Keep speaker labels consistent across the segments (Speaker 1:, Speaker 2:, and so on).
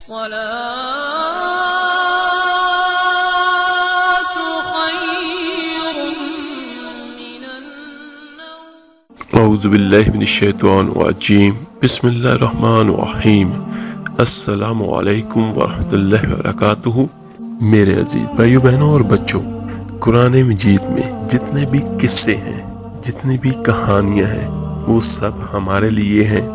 Speaker 1: اعوذ باللہ من الشیطان الرجیم بسم اللہ الرحمن الرحیم السلام علیکم ورحمۃ اللہ وبرکاتہ۔ میرے عزیز بھائیو بہنوں اور بچوں، قرآن مجید میں جتنے بھی قصے ہیں، جتنی بھی کہانیاں ہیں، وہ سب ہمارے لیے ہیں،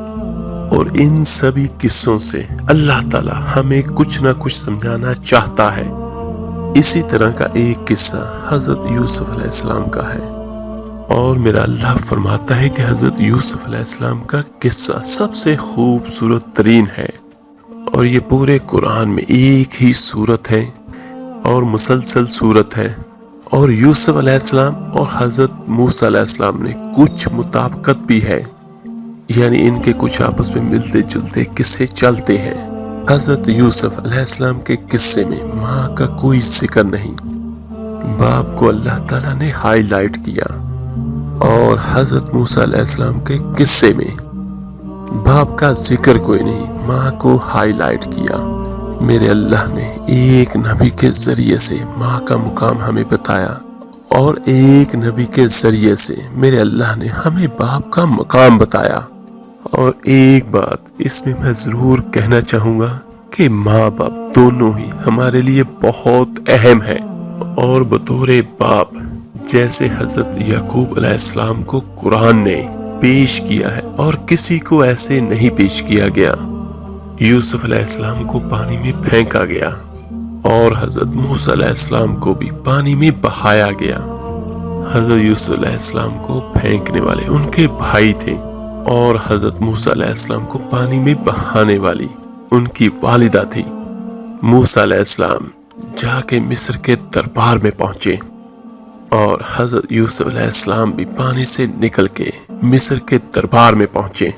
Speaker 1: اور ان سبھی قصوں سے اللہ تعالی ہمیں کچھ نہ کچھ سمجھانا چاہتا ہے۔ اسی طرح کا ایک قصہ حضرت یوسف علیہ السلام کا ہے، اور میرا اللہ فرماتا ہے کہ حضرت یوسف علیہ السلام کا قصہ سب سے خوبصورت ترین ہے، اور یہ پورے قرآن میں ایک ہی صورت ہے اور مسلسل صورت ہے، اور یوسف علیہ السلام اور حضرت موسیٰ علیہ السلام نے کچھ مطابقت بھی ہے، یعنی ان کے کچھ آپس میں ملتے جلتے قصے چلتے ہیں۔ حضرت یوسف علیہ السلام کے قصے میں ماں کا کوئی ذکر نہیں، باپ کو اللہ تعالیٰ نے ہائی لائٹ کیا، اور حضرت موسیٰ علیہ السلام کے قصے میں باپ کا ذکر کوئی نہیں، ماں کو ہائی لائٹ کیا۔ میرے اللہ نے ایک نبی کے ذریعے سے ماں کا مقام ہمیں بتایا، اور ایک نبی کے ذریعے سے میرے اللہ نے ہمیں باپ کا مقام بتایا۔ اور ایک بات اس میں میں ضرور کہنا چاہوں گا کہ ماں باپ دونوں ہی ہمارے لیے بہت اہم ہے، اور بطور باپ جیسے حضرت یعقوب علیہ السلام کو قرآن نے پیش کیا ہے اور کسی کو ایسے نہیں پیش کیا گیا، یوسف علیہ السلام کو پانی میں پھینکا گیا، اور حضرت موسیٰ علیہ السلام کو بھی پانی میں بہایا گیا۔ حضرت یوسف علیہ السلام کو پھینکنے والے ان کے بھائی تھے، اور حضرت موسیٰ علیہ السلام کو پانی میں بہانے والی ان کی والدہ تھی۔ موسیٰ علیہ السلام جا کے مصر کے دربار میں پہنچے، اور حضرت یوسف علیہ السلام بھی پانی سے نکل کے مصر کے دربار میں پہنچے۔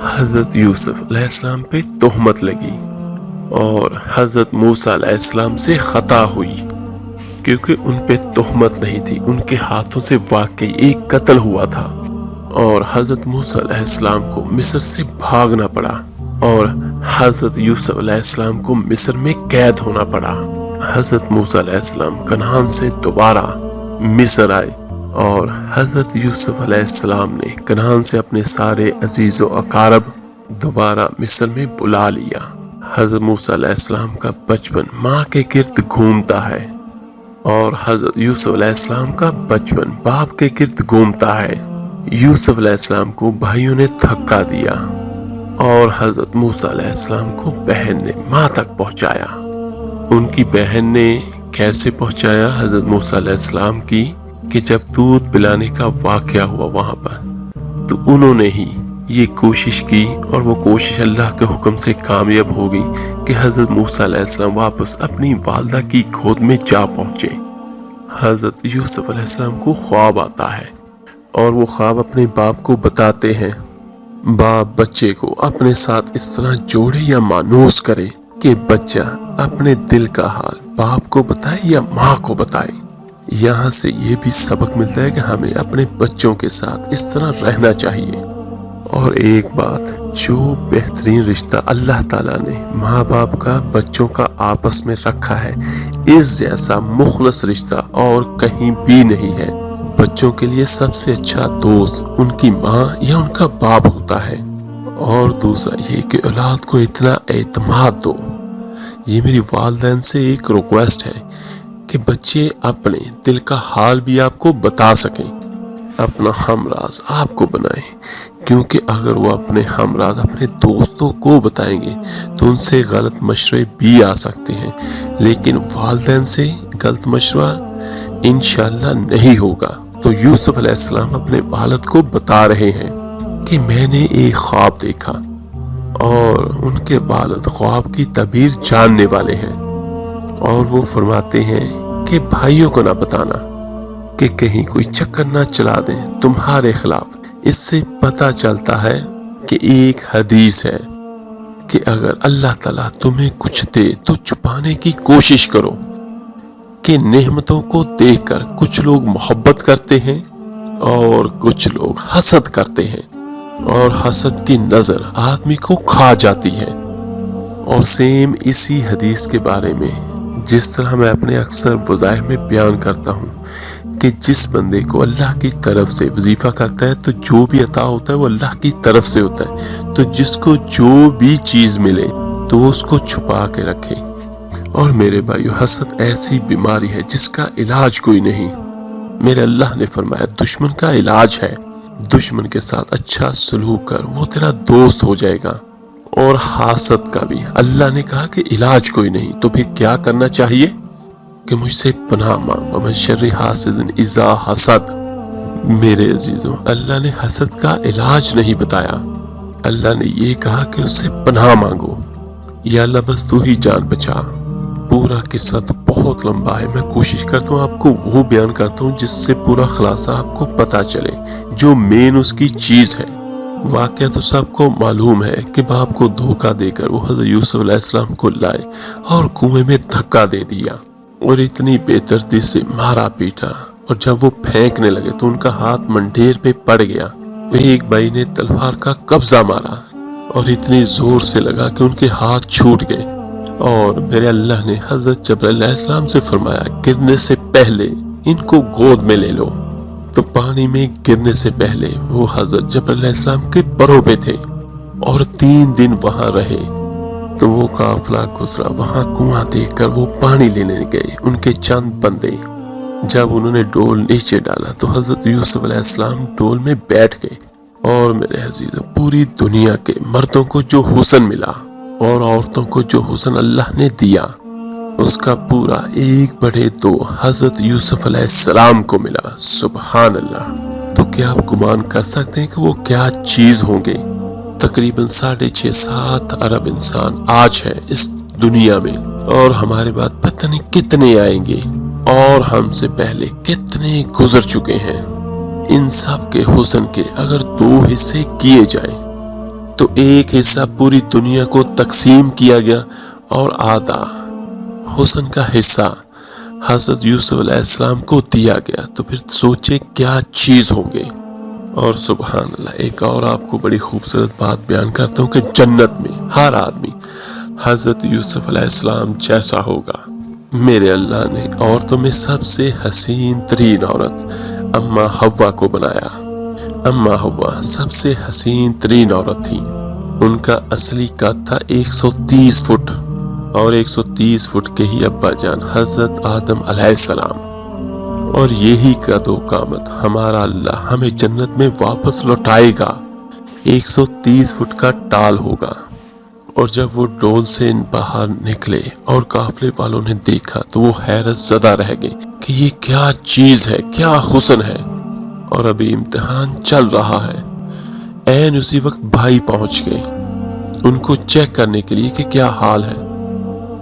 Speaker 1: حضرت یوسف علیہ السلام پہ تہمت لگی، اور حضرت موسیٰ علیہ السلام سے خطا ہوئی، کیونکہ ان پہ تہمت نہیں تھی، ان کے ہاتھوں سے واقعی ایک قتل ہوا تھا، اور حضرت موسیٰ علیہ السلام کو مصر سے بھاگنا پڑا، اور حضرت یوسف علیہ السلام کو مصر میں قید ہونا پڑا۔ حضرت موسیٰ علیہ السلام کنعان سے دوبارہ مصر آئے، اور حضرت یوسف علیہ السلام نے کنعان سے اپنے سارے عزیز و اقارب دوبارہ مصر میں بلا لیا۔ حضرت موسیٰ علیہ السلام کا بچپن ماں کے گرد گھومتا ہے، اور حضرت یوسف علیہ السلام کا بچپن باپ کے گرد گھومتا ہے۔ یوسف علیہ السلام کو بھائیوں نے دھکا دیا، اور حضرت موسیٰ علیہ السلام کو بہن نے ماں تک پہنچایا۔ ان کی بہن نے کیسے پہنچایا حضرت موسیٰ علیہ السلام کی، کہ جب دودھ پلانے کا واقعہ ہوا وہاں پر، تو انہوں نے ہی یہ کوشش کی، اور وہ کوشش اللہ کے حکم سے کامیاب ہو گئی کہ حضرت موسیٰ علیہ السلام واپس اپنی والدہ کی گود میں جا پہنچے۔ حضرت یوسف علیہ السلام کو خواب آتا ہے، اور وہ خواب اپنے باپ کو بتاتے ہیں۔ باپ بچے کو اپنے ساتھ اس طرح جوڑے یا مانوس کرے کہ بچہ اپنے دل کا حال باپ کو بتائے یا ماں کو بتائے۔ یہاں سے یہ بھی سبق ملتا ہے کہ ہمیں اپنے بچوں کے ساتھ اس طرح رہنا چاہیے۔ اور ایک بات، جو بہترین رشتہ اللہ تعالیٰ نے ماں باپ کا بچوں کا آپس میں رکھا ہے، اس جیسا مخلص رشتہ اور کہیں بھی نہیں ہے۔ بچوں کے لیے سب سے اچھا دوست ان کی ماں یا ان کا باپ ہوتا ہے۔ اور دوسرا یہ کہ اولاد کو اتنا اعتماد دو۔ یہ میری والدین سے ایک ریکویسٹ ہے کہ بچے اپنے دل کا حال بھی آپ کو بتا سکیں، اپنا ہمراز آپ کو بنائیں، کیونکہ اگر وہ اپنے ہمراز اپنے دوستوں کو بتائیں گے تو ان سے غلط مشورے بھی آ سکتے ہیں، لیکن والدین سے غلط مشورہ انشاءاللہ نہیں ہوگا۔ تو یوسف علیہ السلام اپنے والد کو بتا رہے ہیں کہ میں نے ایک خواب دیکھا، اور ان کے والد خواب کی تعبیر جاننے والے ہیں، اور وہ فرماتے ہیں کہ بھائیوں کو نہ بتانا، کہ کہیں کوئی چکر نہ چلا دیں تمہارے خلاف۔ اس سے پتہ چلتا ہے کہ ایک حدیث ہے کہ اگر اللہ تعالیٰ تمہیں کچھ دے تو چھپانے کی کوشش کرو، کہ نعمتوں کو دیکھ کر کچھ لوگ محبت کرتے ہیں اور کچھ لوگ حسد کرتے ہیں، اور حسد کی نظر آدمی کو کھا جاتی ہے، اور سیم اسی حدیث کے بارے میں جس طرح میں اپنے اکثر وظائف میں بیان کرتا ہوں کہ جس بندے کو اللہ کی طرف سے وظیفہ کرتا ہے تو جو بھی عطا ہوتا ہے وہ اللہ کی طرف سے ہوتا ہے، تو جس کو جو بھی چیز ملے تو وہ اس کو چھپا کے رکھے۔ اور میرے بھائیو، حسد ایسی بیماری ہے جس کا علاج کوئی نہیں۔ میرے اللہ نے فرمایا دشمن کا علاج ہے، دشمن کے ساتھ اچھا سلوک کر، وہ تیرا دوست ہو جائے گا۔ اور حاسد کا بھی اللہ نے کہا کہ علاج کوئی نہیں، تو پھر کیا کرنا چاہیے کہ مجھ سے پناہ مانگ، ومن شر حاسد اذا حسد۔ میرے عزیزوں، اللہ نے حسد کا علاج نہیں بتایا، اللہ نے یہ کہا کہ اس سے پناہ مانگو، یا اللہ بس تو ہی جان بچا۔ پورا قصہ تو بہت لمبا ہے، میں کوشش کرتا ہوں آپ کو وہ بیان کرتا ہوں جس سے پورا خلاصہ آپ کو پتا چلے، جو مین اس کی چیز ہے۔ واقعہ تو سب کو معلوم ہے کہ باپ کو دھوکہ دے کر وہ حضرت یوسف علیہ السلام کو لائے اور کنویں میں دھکا دے دیا اور اتنی بے دردی سے مارا پیٹا، اور جب وہ پھینکنے لگے تو ان کا ہاتھ منڈیر پہ پڑ گیا۔ ایک بھائی نے تلوار کا قبضہ مارا اور اتنی زور سے لگا کہ ان کے ہاتھ چھوٹ گئے، اور میرے اللہ نے حضرت جبرائیل علیہ السلام سے فرمایا گرنے سے پہلے ان کو گود میں لے لو۔ تو پانی میں گرنے سے پہلے وہ حضرت جبرائیل علیہ السلام کے پروں پہ تھے اور 3 دن وہاں رہے۔ تو وہ قافلہ گزرا، وہاں کنواں دیکھ کر وہ پانی لینے گئے، ان کے چند بندے۔ جب انہوں نے ڈول نیچے ڈالا تو حضرت یوسف علیہ السلام ڈول میں بیٹھ گئے۔ اور میرے عزیزوں، پوری دنیا کے مردوں کو جو حسن ملا اور عورتوں کو جو حسن اللہ نے دیا، اس کا پورا 1/2 حضرت یوسف علیہ السلام کو ملا۔ سبحان اللہ۔ تو کیا آپ گمان کر سکتے ہیں کہ وہ کیا چیز ہوں گے؟ تقریباً 6.5-7 ارب انسان آج ہے اس دنیا میں، اور ہمارے بعد پتہ نہیں کتنے آئیں گے، اور ہم سے پہلے کتنے گزر چکے ہیں۔ ان سب کے حسن کے اگر 2 حصے کیے جائیں تو ایک حصہ پوری دنیا کو تقسیم کیا گیا اور آدھا حسن کا حصہ حضرت یوسف علیہ السلام کو دیا گیا، تو پھر سوچے کیا چیز ہوں گے۔ اور سبحان اللہ، ایک اور آپ کو بڑی خوبصورت بات بیان کرتا ہوں کہ جنت میں ہر آدمی حضرت یوسف علیہ السلام جیسا ہوگا۔ میرے اللہ نے عورتوں میں سب سے حسین ترین عورت اما حوا کو بنایا۔ اما حوا سب سے حسین ترین عورت تھی۔ ان کا اصلی قد تھا 130 فٹ، اور 130 فٹ کے ہی ابا جان حضرت آدم علیہ السلام۔ اور یہی قد و قامت ہمارا اللہ ہمیں جنت میں واپس لوٹائے گا، 130 فٹ کا ٹال ہوگا۔ اور جب وہ ڈول سے باہر نکلے اور قافلے والوں نے دیکھا تو وہ حیرت زدہ رہ گئے کہ یہ کیا چیز ہے، کیا حسن ہے۔ اور ابھی امتحان چل رہا ہے۔ عین اسی وقت بھائی پہنچ گئے ان کو چیک کرنے کے لیے کہ کیا حال ہے۔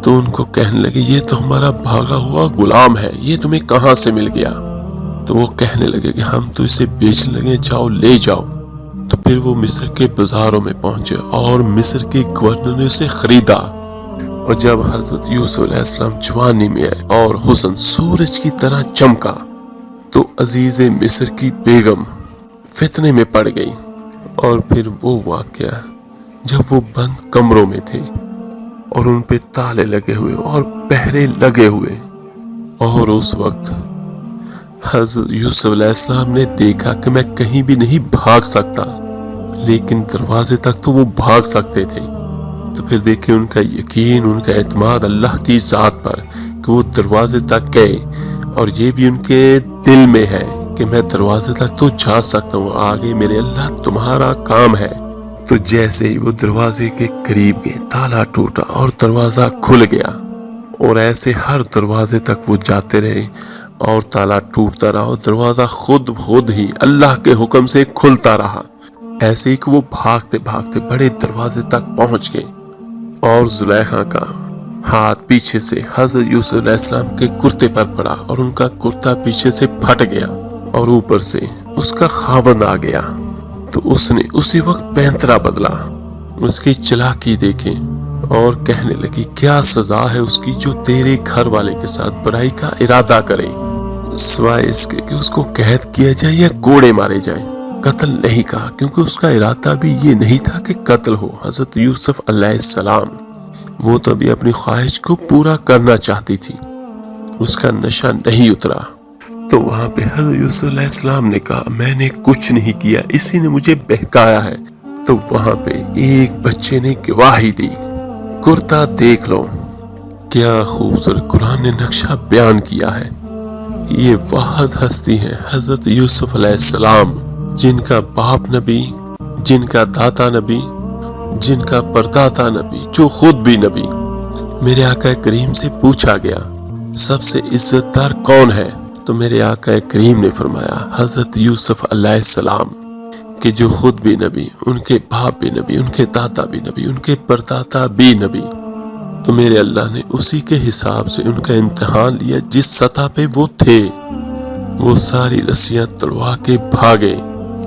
Speaker 1: تو ان کو کہنے لگے یہ تو ہمارا بھاگا ہوا غلام ہے، یہ تمہیں کہاں سے مل گیا؟ تو وہ کہنے لگے کہ ہم تو اسے بیچنے لگے، جاؤ لے جاؤ۔ تو پھر وہ مصر کے بازاروں میں پہنچے اور مصر کے گورنر نے اسے خریدا۔ اور جب حضرت یوسف علیہ السلام جوانی میں آئے اور حسن سورج کی طرح چمکا تو عزیز مصر کی بیگم فتنے میں پڑ گئی۔ اور پھر وہ واقعہ جب وہ بند کمروں میں تھے اور ان پہ تالے لگے ہوئے اور پہرے لگے ہوئے، اور اس وقت حضرت یوسف علیہ السلام نے دیکھا کہ میں کہیں بھی نہیں بھاگ سکتا، لیکن دروازے تک تو وہ بھاگ سکتے تھے۔ تو پھر دیکھیں ان کا یقین، ان کا اعتماد اللہ کی ذات پر کہ وہ دروازے تک گئے، اور یہ بھی ان کے دل میں ہے کہ میں دروازے تک تو جا سکتا ہوں، آگے میرے اللہ تمہارا کام ہے۔ تو جیسے ہی وہ دروازے کے قریب گئے، تالا ٹوٹا اور دروازہ کھل گیا، اور ایسے ہر دروازے تک وہ جاتے رہے اور تالا ٹوٹتا رہا اور دروازہ خود ہی اللہ کے حکم سے کھلتا رہا۔ ایسے ہی کہ وہ بھاگتے بھاگتے بڑے دروازے تک پہنچ گئے، اور زلیخا کا ہاتھ پیچھے سے حضرت یوسف علیہ السلام کے کرتے پر پڑا اور ان کا کرتا پیچھے سے پھٹ گیا، اور اوپر سے اس کا خاوند آ گیا۔ تو اس نے اسی وقت پینترا بدلا، اس کی چلاکی دیکھیں، اور کہنے لگی کیا سزا ہے اس کی جو تیرے گھر والے کے ساتھ برائی کا ارادہ کرے، سوائے اس کے کہ اس کو قید کیا جائے یا کوڑے مارے جائیں۔ قتل نہیں کہا کیونکہ اس کا ارادہ بھی یہ نہیں تھا کہ قتل ہو۔ حضرت یوسف علیہ السلام وہ تو ابھی اپنی خواہش کو پورا کرنا چاہتی تھی، اس کا نشہ نہیں اترا۔ تو وہاں پہ حضرت یوسف علیہ السلام نے کہا میں نے کچھ نہیں کیا، اسی نے مجھے بہکایا ہے۔ تو وہاں پہ ایک بچے نے گواہی دی، کرتا دیکھ لو، کیا خوبصورت قرآن نے نقشہ بیان کیا ہے۔ یہ واحد ہستی ہے حضرت یوسف علیہ السلام، جن کا باپ نبی، جن کا داتا نبی، جن کا پرداتا نبی، جو خود بھی نبی۔ میرے آقا کریم سے پوچھا گیا سب سے عزت دار کون ہے؟ تو میرے آقا کریم نے فرمایا حضرت یوسف علیہ السلام، کہ جو خود بھی نبی، ان کے باپ بھی نبی، ان کے داتا بھی نبی، ان کے پرداتا بھی نبی۔ تو میرے اللہ نے اسی کے حساب سے ان کا امتحان لیا جس سطح پہ وہ تھے۔ وہ ساری رسیاں تڑوا کے بھاگے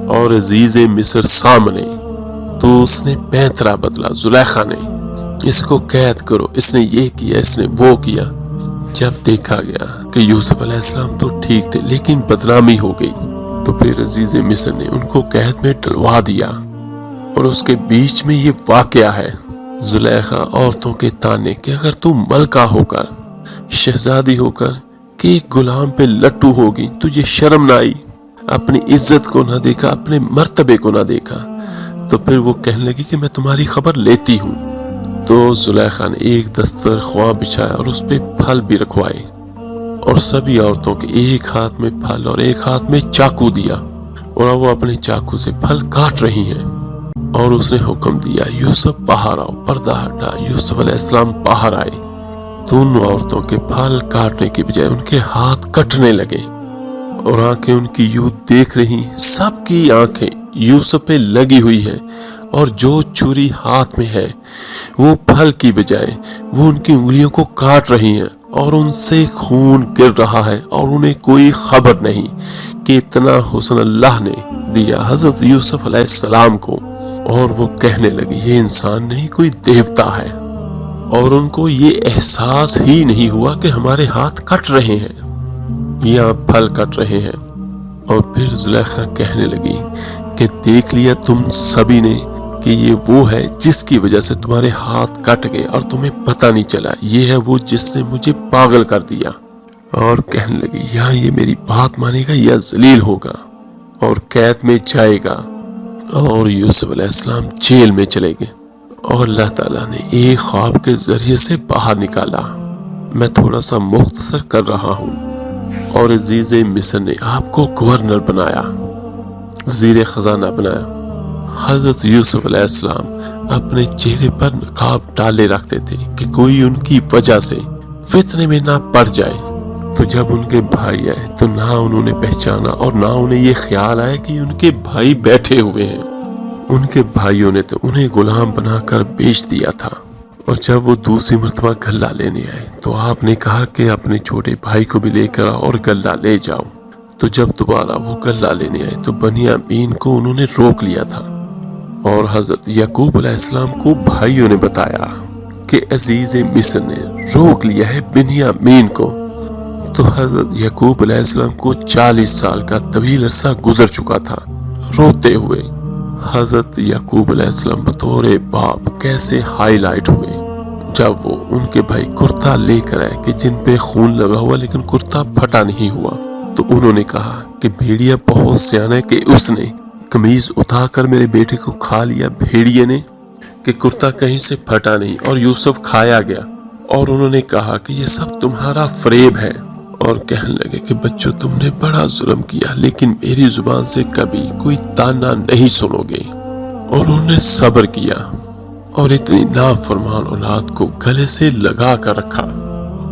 Speaker 1: اور عزیز مصر سامنے، تو اس نے پینترا بدلا، زلیخا نے، اس کو قید کرو، اس نے یہ کیا، اس نے وہ کیا۔ جب دیکھا گیا کہ یوسف علیہ السلام تو ٹھیک تھے لیکن بدنامی ہو گئی، تو پھر عزیز مصر نے ان کو قید میں ڈلوا دیا۔ اور اس کے بیچ میں یہ واقعہ ہے، زلیخا عورتوں کے تانے کہ اگر تم ملکہ ہو کر، شہزادی ہو کر کہ ایک غلام پہ لٹو ہوگی، تجھے شرم نہ آئی، اپنی عزت کو نہ دیکھا، اپنے مرتبے کو نہ دیکھا۔ تو پھر وہ کہنے لگی کہ میں تمہاری خبر لیتی ہوں۔ تو زلیخا نے ایک دسترخواں بچھایا اور اس پہ پھل بھی رکھوائے، اور سبھی عورتوں کے ایک ہاتھ میں پھل اور ایک ہاتھ میں چاقو دیا، اور وہ اپنے چاقو سے پھل کاٹ رہی ہیں۔ اور اس نے حکم دیا یوسف باہر آؤ، پردہ ہٹا۔ یوسف علیہ السلام باہر آئے تو ان عورتوں کے پھل کاٹنے کے بجائے ان کے ہاتھ کٹنے لگے، اور آنکھیں ان کی یوں دیکھ رہی، سب کی آنکھیں یوسف پہ لگی ہوئی ہیں، اور جو چھری ہاتھ میں ہے وہ پھل کی بجائے وہ ان کی انگلیوں کو کاٹ رہی ہیں، اور ان سے خون گر رہا ہے، اور انہیں کوئی خبر نہیں کہ اتنا حسن اللہ نے دیا حضرت یوسف علیہ السلام کو۔ اور وہ کہنے لگی یہ انسان نہیں، کوئی دیوتا ہے، اور ان کو یہ احساس ہی نہیں ہوا کہ ہمارے ہاتھ کٹ رہے ہیں، یہاں پھل کٹ رہے ہیں۔ اور پھر زلیخا کہنے لگی کہ دیکھ لیا تم سبھی نے کہ یہ وہ ہے جس کی وجہ سے تمہارے ہاتھ کٹ گئے اور تمہیں پتہ نہیں چلا، یہ ہے وہ جس نے مجھے پاگل کر دیا۔ اور کہنے لگی یا یہ میری بات مانے گا یا ذلیل ہوگا اور قید میں جائے گا۔ اور یوسف علیہ السلام جیل میں چلے گئے، اور اللہ تعالیٰ نے ایک خواب کے ذریعے سے باہر نکالا۔ میں تھوڑا سا مختصر کر رہا ہوں۔ اور عزیز مصر نے آپ کو گورنر بنایا، وزیر خزانہ بنایا۔ حضرت یوسف علیہ السلام اپنے چہرے پر نقاب ڈالے رکھتے تھے کہ کوئی ان کی وجہ سے فتنے میں نہ پڑ جائے۔ تو جب ان کے بھائی آئے تو نہ انہوں نے پہچانا، اور نہ انہیں یہ خیال آیا کہ ان کے بھائی بیٹھے ہوئے ہیں۔ ان کے بھائیوں نے تو انہیں غلام بنا کر بیچ دیا تھا۔ اور جب وہ دوسری مرتبہ غلہ لینے آئے تو آپ نے کہا کہ اپنے چھوٹے بھائی کو بھی لے کر آؤ اور غلہ لے جاؤ۔ تو جب دوبارہ وہ غلہ لینے آئے تو بنیامین کو انہوں نے روک لیا تھا، اور حضرت یعقوب علیہ السلام کو بھائیوں نے بتایا کہ عزیز مصر نے روک لیا ہے بنیامین کو۔ تو حضرت یعقوب علیہ السلام کو 40 سال کا طویل عرصہ گزر چکا تھا۔ روتے ہوئے حضرت یعقوب علیہ السلام بطور باپ کیسے ہائی لائٹ ہوئے جب وہ ان کے بھائی کرتا لے کر آئے کہ جن پہ خون لگا ہوا لیکن کرتا پھٹا نہیں ہوا۔ تو انہوں نے کہا کہ بھیڑیا بہت سیانا ہے کہ اس نے قمیض اٹھا کر میرے بیٹے کو کھا لیا بھیڑیے نے، کہ کرتا کہیں سے پھٹا نہیں اور یوسف کھایا گیا۔ اور انہوں نے کہا کہ یہ سب تمہارا فریب ہے، اور کہنے لگے کہ بچوں تم نے بڑا ظلم کیا لیکن میری زبان سے کبھی کوئی تانا نہیں سنو گے۔ اور انہوں نے صبر کیا اور اتنی نافرمان اولاد کو گلے سے لگا کر رکھا۔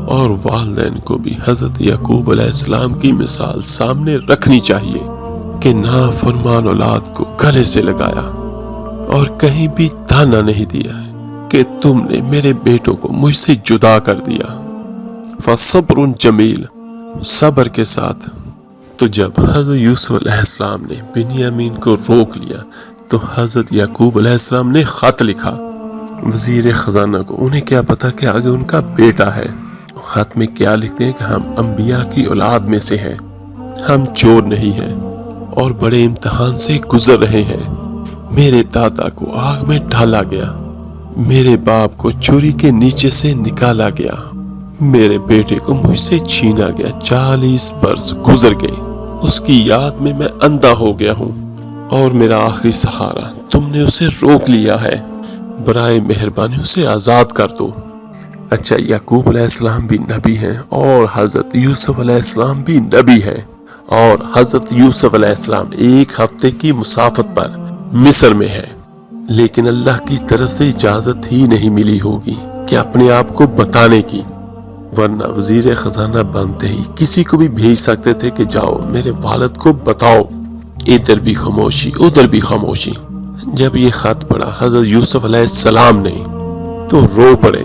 Speaker 1: اور والدین کو بھی حضرت یعقوب علیہ السلام کی مثال سامنے رکھنی چاہیے کہ نافرمان اولاد کو گلے سے لگایا اور کہیں بھی تانا نہیں دیا ہے کہ تم نے میرے بیٹوں کو مجھ سے جدا کر دیا۔ فصبر جمیل، صبر کے ساتھ۔ تو جب حضرت یوسف علیہ السلام نے بنیامین کو روک لیا تو حضرت یعقوب علیہ السلام نے خط لکھا وزیر خزانہ کو۔ انہیں کیا پتا کہ آگے ان کا بیٹا ہے۔ خط میں کیا لکھتے ہیں کہ ہم انبیاء کی اولاد میں سے ہیں، ہم چور نہیں ہیں اور بڑے امتحان سے گزر رہے ہیں۔ میرے دادا کو آگ میں ڈالا گیا، میرے باپ کو چھری کے نیچے سے نکالا گیا، میرے بیٹے کو مجھ سے چھینا گیا، 40 برس گزر گئے، اس کی یاد میں اندھا ہو گیا ہوں، اور میرا آخری سہارا تم نے اسے روک لیا ہے، برائے مہربانی اسے آزاد کر دو۔ اچھا، یعقوب علیہ السلام بھی نبی ہیں، اور حضرت یوسف علیہ السلام بھی نبی ہیں، اور حضرت یوسف علیہ السلام 1 ہفتے کی مسافت پر مصر میں ہے، لیکن اللہ کی طرف سے اجازت ہی نہیں ملی ہوگی کہ اپنے آپ کو بتانے کی، ورنہ وزیر خزانہ بنتے ہی کسی کو بھی بھیج سکتے تھے کہ جاؤ میرے والد کو بتاؤ۔ ادھر بھی خاموشی، ادھر بھی خاموشی۔ جب یہ خط پڑھا حضرت یوسف علیہ السلام نے تو رو پڑے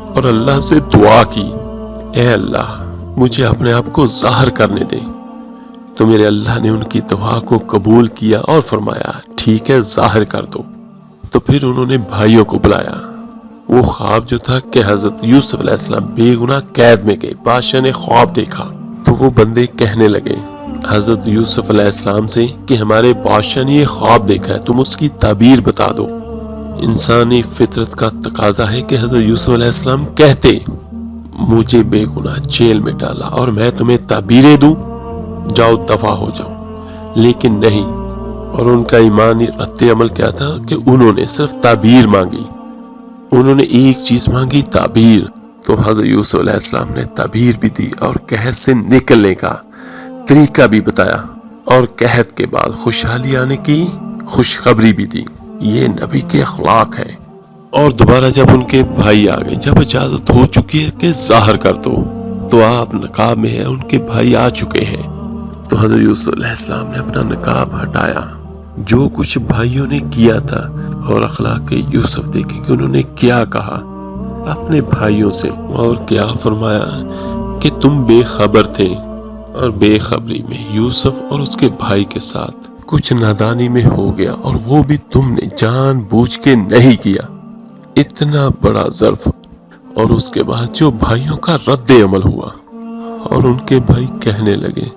Speaker 1: اور اللہ سے دعا کی، اے اللہ مجھے اپنے آپ کو ظاہر کرنے دے۔ تو میرے اللہ نے ان کی دعا کو قبول کیا اور فرمایا ٹھیک ہے، ظاہر کر دو۔ تو پھر انہوں نے بھائیوں کو بلایا۔ وہ خواب جو تھا کہ حضرت یوسف علیہ السلام بے گناہ قید میں گئے، بادشاہ نے خواب دیکھا، تو وہ بندے کہنے لگے حضرت یوسف علیہ السلام سے کہ ہمارے بادشاہ نے یہ خواب دیکھا ہے، تم اس کی تعبیر بتا دو۔ انسانی فطرت کا تقاضا ہے کہ حضرت یوسف علیہ السلام کہتے مجھے بے گناہ جیل میں ڈالا اور میں تمہیں تعبیریں دوں، جاؤ دفع ہو جاؤ، لیکن نہیں۔ اور ان کا ایمانی رد عمل کیا تھا کہ انہوں نے صرف تعبیر مانگی، انہوں نے ایک چیز مانگی، تعبیر۔ تو حضرت یوسف علیہ السلام نے تعبیر بھی دی اور قحط سے نکلنے کا طریقہ بھی بتایا، اور قحط کے بعد خوشحالی آنے کی خوشخبری بھی دی۔ یہ نبی کے اخلاق ہے۔ اور دوبارہ جب ان کے بھائی آ گئے، جب اجازت ہو چکی ہے کہ ظاہر کر دو، تو آپ نقاب میں ہیں، ان کے بھائی آ چکے ہیں۔ تو حضرت یوسف علیہ السلام نے اپنا نقاب ہٹایا، جو کچھ بھائیوں نے کیا تھا، اور اخلاق یوسف دیکھیں کہ انہوں نے کیا کہا اپنے بھائیوں سے، اور کیا فرمایا کہ تم بے خبر تھے، اور بے خبری میں یوسف اور اس کے بھائی کے ساتھ کچھ نادانی میں ہو گیا، اور وہ بھی تم نے جان بوجھ کے نہیں کیا۔ اتنا بڑا ظرف، اور اس کے بعد جو بھائیوں کا رد عمل ہوا، اور ان کے بھائی کہنے لگے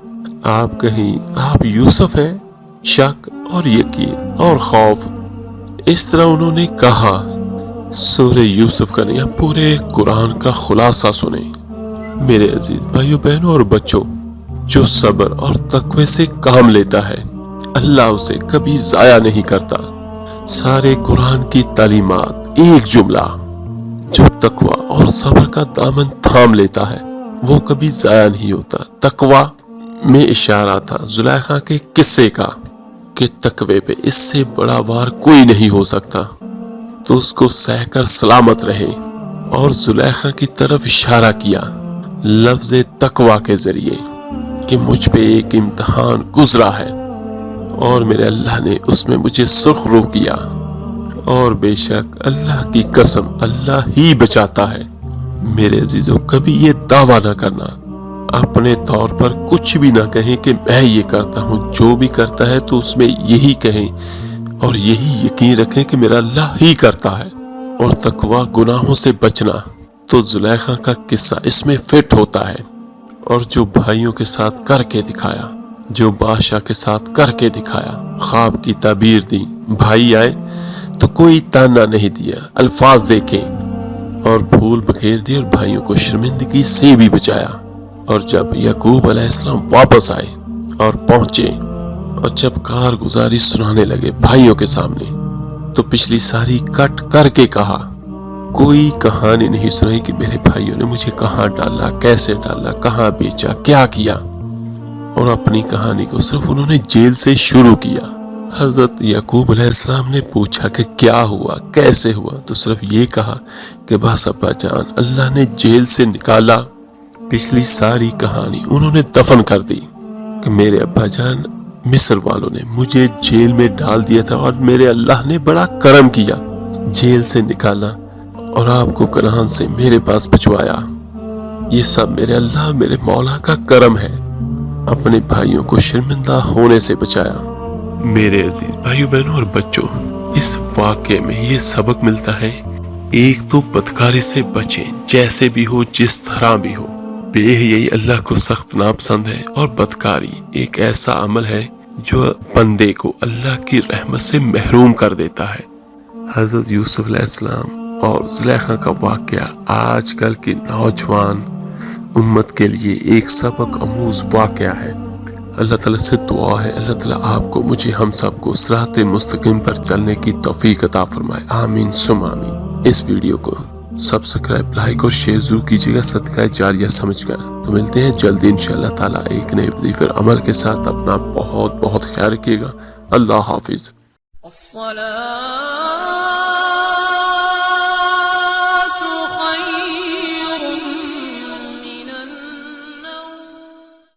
Speaker 1: آپ کہیں آپ یوسف ہیں؟ شک اور یقین اور خوف، اس طرح انہوں نے کہا۔ سورہ یوسف کا نہیں، پورے قرآن کا خلاصہ سنیں میرے عزیز بھائیو بہنوں اور بچوں۔ جو صبر اور تقوی سے کام لیتا ہے اللہ اسے کبھی ضائع نہیں کرتا۔ سارے قرآن کی تعلیمات ایک جملہ، جو تقوی اور صبر کا دامن تھام لیتا ہے وہ کبھی ضائع نہیں ہوتا۔ تقوی میں اشارہ تھا زلیخا کے قصے کا کہ تقوی پہ اس سے بڑا وار کوئی نہیں ہو سکتا، تو اس کو سہ کر سلامت رہے، اور زلیخا کی طرف اشارہ کیا لفظ تقوی کے ذریعے کہ مجھ پہ ایک امتحان گزرا ہے، اور میرے اللہ نے اس میں مجھے سرخ رو کیا، اور بے شک اللہ کی قسم اللہ ہی بچاتا ہے۔ میرے عزیزو کبھی یہ دعویٰ نہ کرنا، اپنے طور پر کچھ بھی نہ کہیں کہ میں یہ کرتا ہوں، جو بھی کرتا ہے تو اس میں یہی کہیں اور یہی یقین رکھیں کہ میرا اللہ ہی کرتا ہے۔ اور تقوی گناہوں سے بچنا، تو زلیخا کا قصہ اس میں فٹ ہوتا ہے، اور جو بھائیوں کے ساتھ کر کے دکھایا، جو بادشاہ کے ساتھ کر کے دکھایا، خواب کی تعبیر دی، بھائی آئے تو کوئی تانا نہیں دیا، الفاظ دیکھیں اور پھول بکھیر دیے، اور بھائیوں کو شرمندگی سے بھی بچایا۔ اور جب یعقوب علیہ السلام واپس آئے اور پہنچے، اور جب کارگزاری سنانے لگے بھائیوں کے سامنے، تو پچھلی ساری کٹ کر کے کہا، کوئی کہانی نہیں سنائی کہ میرے بھائیوں نے مجھے کہاں ڈالا، کیسے ڈالا، کہاں بیچا، کیا کیا، اور اپنی کہانی کو صرف انہوں نے جیل سے شروع کیا۔ حضرت یعقوب علیہ السلام نے پوچھا کہ کیا ہوا، کیسے ہوا، تو صرف یہ کہا کہ بس ابا جان اللہ نے جیل سے نکالا۔ پچھلی ساری کہانی انہوں نے دفن کر دی کہ میرے ابا جان مصر والوں نے مجھے جیل میں ڈال دیا تھا، اور میرے اللہ نے بڑا کرم کیا، جیل سے نکالا اور آپ کو کنعان سے میرے پاس پہنچوایا۔ یہ سب میرے اللہ، میرے مولا کا کرم ہے، اپنے بھائیوں کو شرمندہ ہونے سے بچایا۔ میرے عزیز بھائیو بہنوں اور بچوں، اس واقعے میں یہ سبق ملتا ہے، ایک تو بدکاری سے بچیں، جیسے بھی ہو، جس طرح بھی ہو۔ بے حیائی اللہ کو سخت ناپسند ہے، اور بدکاری ایک ایسا عمل ہے جو بندے کو اللہ کی رحمت سے محروم کر دیتا ہے۔ حضرت یوسف علیہ السلام اور زلیخا کا واقعہ آج کل کی نوجوان امت کے لیے ایک سبق آموز واقعہ ہے۔ اللہ تعالیٰ سے دعا ہے اللہ تعالیٰ آپ کو مجھے ہم سب کو صراط مستقیم پر چلنے کی توفیق عطا فرمائے، آمین ثم آمین۔ اس ویڈیو کو سبسکرائب، لائک اور شیئر ضرور کیجیے گا صدقہ جاریہ سمجھ کر۔ تو ملتے ہیں جلدی انشاءاللہ تعالیٰ ایک نئے وظیفے عمل کے ساتھ۔ اپنا بہت بہت خیال رکھیے گا۔ اللہ حافظ۔